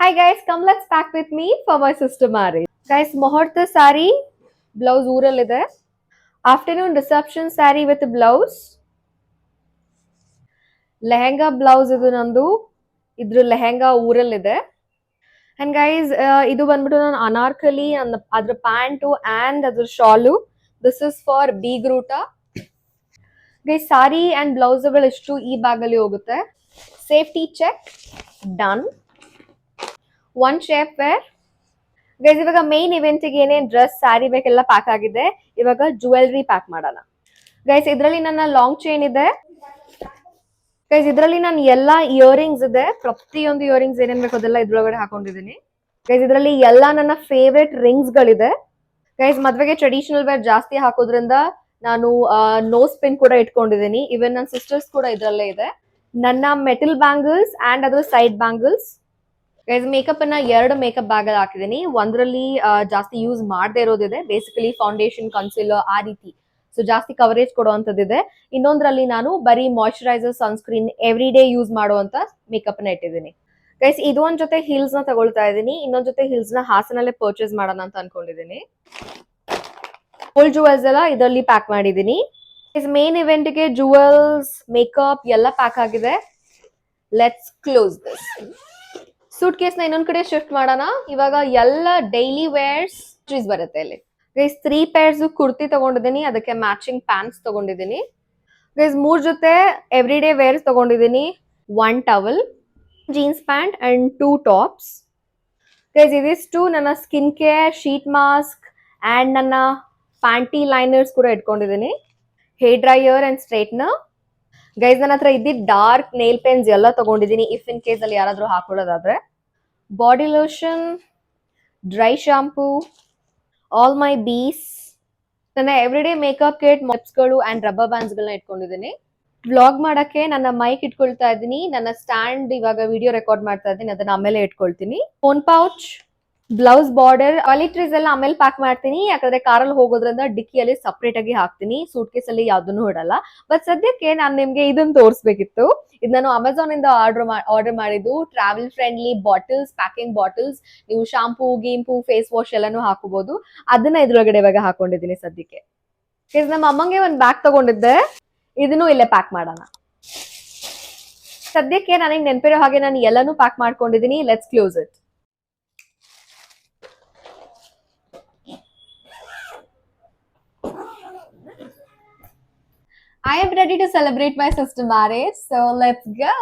Hi guys, come let's pack with me for my sister marriage. Guys, Muhurta saree, blouse ಊರಲ್ಲಿದೆ. Afternoon reception saree with blouse. Lehenga blouse ಇದು ನಂದು. ಇದ್ರ lehenga ಊರಲ್ಲಿದೆ. And guys, ಇದು ಬಂದ್ಬಿಟ್ಟು ನಾನು ಅನಾರ್ಕಲಿ ಅದ್ರ pant and ಅದ್ರ ಶಾಲು. This is for B Gruta. Guys, sorry and ಬ್ಲೌಸ್ಗಳು ಇಷ್ಟು ಈ ಬ್ಯಾಗ್ ಅಲ್ಲಿ ಹೋಗುತ್ತೆ. Safety check done. One shape wear. Guys ಇವಾಗ ಮೇನ್ ಇವೆಂಟ್ಗೆ ಏನೇನ್ ಡ್ರೆಸ್ ಸ್ಯಾರಿ ಬೇಕೆಲ್ಲ ಪ್ಯಾಕ್ ಆಗಿದೆ. ಇವಾಗ ಜುವೆಲ್ರಿ ಪ್ಯಾಕ್ ಮಾಡೋಣ. ಗೈಸ್ ಇದರಲ್ಲಿ ನನ್ನ ಲಾಂಗ್ ಚೈನ್ ಇದೆ. ಗೈಸ್ ಇದರಲ್ಲಿ ನಾನು ಎಲ್ಲಾ ಇಯರಿಂಗ್ಸ್ ಇದೆ. ಪ್ರತಿಯೊಂದು ಇಯರಿಂಗ್ಸ್ ಏನೇನ್ ಬೇಕು ಅದೆಲ್ಲ ಇದ್ರೊಳಗಡೆ ಹಾಕೊಂಡಿದೀನಿ. ಗೈಸ್ ಇದರಲ್ಲಿ ಎಲ್ಲಾ ನನ್ನ ಫೇವ್ರೆಟ್ ರಿಂಗ್ಸ್ ಗಳಿದೆ. ಗೈಸ್ ಮದ್ವೆಗೆ ಟ್ರೆಡಿಷನಲ್ ವೇರ್ ಜಾಸ್ತಿ ಹಾಕೋದ್ರಿಂದ ನಾನು ನೋಸ್ ಪಿನ್ ಕೂಡ ಇಟ್ಕೊಂಡಿದ್ದೀನಿ. ಇವನ್ ನನ್ನ ಸಿಸ್ಟರ್ಸ್ ಕೂಡ ಇದ್ರಲ್ಲೇ ಇದೆ. ನನ್ನ ಮೆಟಲ್ ಬ್ಯಾಂಗಲ್ಸ್ ಅಂಡ್ ಅದ್ರ ಸೈಡ್ ಬ್ಯಾಂಗಲ್ಸ್. ಗೈಸ್ ಮೇಕಪ್ ಅನ್ನ 2 ಮೇಕಪ್ ಬ್ಯಾಗ್ ಅಲ್ಲಿ ಹಾಕಿದೀನಿ. ಒಂದ್ರಲ್ಲಿ ಜಾಸ್ತಿ ಯೂಸ್ ಮಾಡದೇ ಇರೋದಿದೆ, ಬೇಸಿಕಲಿ ಫೌಂಡೇಶನ್, ಕನ್ಸಿಲರ್ ಆ ರೀತಿ. ಸೊ ಜಾಸ್ತಿ ಕವರೇಜ್ ಕೊಡುವಂತದ್ದಿದೆ. ಇನ್ನೊಂದ್ರಲ್ಲಿ ನಾನು ಬರೀ moisturiser, sunscreen every day use ಮಾಡುವಂತ ಮೇಕಪ್ ನ ಇಟ್ಟಿದ್ದೀನಿ. ಗೈಸ್ ಇದು ಒಂದ್ ಜೊತೆ ಹೀಲ್ಸ್ ನ ತಗೊಳ್ತಾ ಇದ್ದೀನಿ. ಇನ್ನೊಂದ್ ಜೊತೆ ಹೀಲ್ಸ್ ನ ಹಾಸನಲ್ಲೇ ಪರ್ಚೇಸ್ ಮಾಡೋಣ ಅಂತ ಅನ್ಕೊಂಡಿದ್ದೀನಿ. ಫುಲ್ ಜುವೆಲ್ಸ್ ಎಲ್ಲ ಇದರಲ್ಲಿ ಪ್ಯಾಕ್ ಮಾಡಿದೀನಿ. ಮೇನ್ ಇವೆಂಟ್ ಗೆ ಜುವೆಲ್ಸ್, ಮೇಕಪ್ ಎಲ್ಲ ಪ್ಯಾಕ್ ಆಗಿದೆ. Let's close this. Suitcase ನ ಇನ್ನೊಂದ್ ಕಡೆ ಶಿಫ್ಟ್ ಮಾಡೋಣ. ಇವಾಗ ಎಲ್ಲ ಡೈಲಿ ವೇರ್ಸ್ ಬರುತ್ತೆ ಇಲ್ಲಿ. ಗೈಸ್ 3 ಪೇರ್ಸ್ ಕುರ್ತಿ ತಗೊಂಡಿದ್ದೀನಿ, ಅದಕ್ಕೆ ಮ್ಯಾಚಿಂಗ್ ಪ್ಯಾಂಟ್ಸ್ ತಗೊಂಡಿದ್ದೀನಿ. ಗೈಸ್ 3 ಜೊತೆ ಎವ್ರಿ ಡೇ ವೇರ್ಸ್ ತಗೊಂಡಿದ್ದೀನಿ. 1 towel, jeans pant and 2 tops. Guys ಇದಿಷ್ಟು ನನ್ನ skin care, sheet mask and ನನ್ನ ಪ್ಯಾಂಟಿ ಲೈನರ್ಸ್ ಕೂಡ ಇಟ್ಕೊಂಡಿದ್ದೀನಿ. Hair dryer and straightener. Guys ನನ್ನ ಹತ್ರ ಇದ್ದಿದ್ದು ಡಾರ್ಕ್ ನೇಲ್ ಪೆನ್ಸ್ ಎಲ್ಲ ತಗೊಂಡಿದ್ದೀನಿ, ಇಫ್ ಇನ್ ಕೇಸ್ ಅಲ್ಲಿ ಯಾರಾದ್ರೂ ಹಾಕೊಳ್ಳೋದಾದ್ರೆ. Body lotion, dry shampoo, all my ಬೀಸ್, ನನ್ನ ಎವ್ರಿ ಡೇ ಮೇಕಪ್ ಕಿಟ್, ಗಳು ಅಂಡ್ ರಬ್ಬರ್ ಬ್ಯಾಂಡ್ಸ್ ಗಳನ್ನ ಇಟ್ಕೊಂಡಿದ್ದೀನಿ. ವ್ಲಾಗ್ ಮಾಡಕ್ಕೆ ನನ್ನ ಮೈಕ್ ಇಟ್ಕೊಳ್ತಾ ಇದ್ದೀನಿ. ನನ್ನ ಸ್ಟ್ಯಾಂಡ್ ಇವಾಗ ವಿಡಿಯೋ ರೆಕಾರ್ಡ್ ಮಾಡ್ತಾ ಇದ್ದೀನಿ, ಅದನ್ನ ಆಮೇಲೆ ಇಟ್ಕೊಳ್ತೀನಿ. ಫೋನ್ ಪೌಚ್, ಬ್ಲೌಸ್ ಬಾರ್ಡರ್, ಟಾಯ್ಲೆಟ್ರೀಸ್ ಎಲ್ಲ ಆಮೇಲೆ ಪ್ಯಾಕ್ ಮಾಡ್ತೀನಿ. ಯಾಕಂದ್ರೆ ಕಾರಲ್ಲಿ ಹೋಗೋದ್ರಿಂದ ಡಿಕ್ಕಿಯಲ್ಲಿ ಸಪ್ರೇಟ್ ಆಗಿ ಹಾಕ್ತೀನಿ, ಸೂಟ್ ಕೇಸ್ ಅಲ್ಲಿ ಯಾವ್ದನ್ನು ಇಡಲ್ಲ. ಬಟ್ ಸದ್ಯಕ್ಕೆ ನಾನು ನಿಮ್ಗೆ ಇದನ್ನ ತೋರಿಸ್ಬೇಕಿತ್ತು. ಇದು ನಾನು ಅಮೆಝಾನ್ ಇಂದ ಆರ್ಡರ್ ಮಾಡಿದ್ದು. Travel friendly bottles, packing bottles. ನೀವು ಶಾಂಪೂ, ಗೀಂಪು, ಫೇಸ್ ವಾಶ್ ಎಲ್ಲಾನು ಹಾಕೋಬಹುದು. ಅದನ್ನ ಇದ್ರೊಳಗಡೆ ಇವಾಗ ಹಾಕೊಂಡಿದ್ದೀನಿ ಸದ್ಯಕ್ಕೆ. ನಮ್ಮ ಅಮ್ಮಂಗೆ ಒಂದು ಬ್ಯಾಗ್ ತಗೊಂಡಿದ್ದೆ, ಇದನ್ನು ಇಲ್ಲೇ ಪ್ಯಾಕ್ ಮಾಡೋಣ. ಸದ್ಯಕ್ಕೆ ನನಗೆ ನೆನಪಿರೋ ಹಾಗೆ ನಾನು ಎಲ್ಲಾನು ಪ್ಯಾಕ್ ಮಾಡ್ಕೊಂಡಿದ್ದೀನಿ. Let's close it. I am ready to celebrate my sister marriage, so let's go.